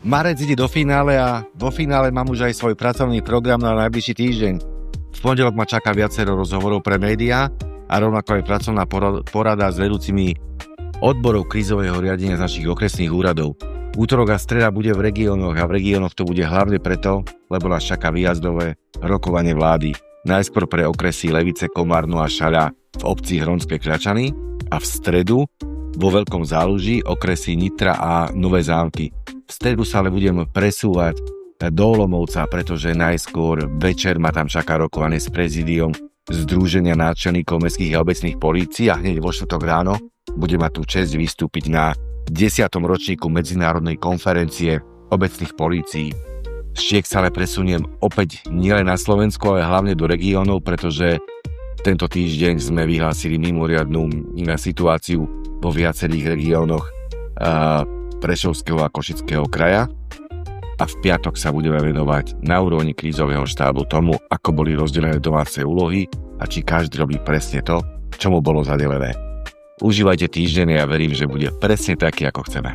Marec ide do finále a vo finále mám už aj svoj pracovný program na najbližší týždeň. V pondelok ma čaká viacero rozhovorov pre médiá a rovnako aj pracovná porada s vedúcimi odborov krízového riadenia z našich okresných úradov. Útorok a streda bude v regiónoch a v regiónoch to bude hlavne preto, lebo nás čaká výjazdové rokovanie vlády. Najskôr pre okresy Levice, Komárno a Šaľa v obci Hronské Kľačany a v stredu vo Veľkom Záluží okresy Nitra a Nové Zámky. V stredu sa ale budem presúvať do Olomouca, pretože najskôr večer ma tam čaká rokovanie s prezidiom Združenia náčelníkov mestských a obecných polícií a hneď vo štvrtok ráno bude mať tú česť vystúpiť na 10. ročníku medzinárodnej konferencie obecných polícií. Z Čiek sa ale presuniem opäť nielen na Slovensku, ale hlavne do regiónov, pretože tento týždeň sme vyhlásili mimoriadnu situáciu vo viacerých regiónoch Prešovského a Košického kraja a v piatok sa budeme venovať na úrovni krízového štábu tomu, ako boli rozdelené domáce úlohy a či každý robí presne to, čo mu bolo zadelené. Užívajte týždeň a ja verím, že bude presne taký, ako chceme.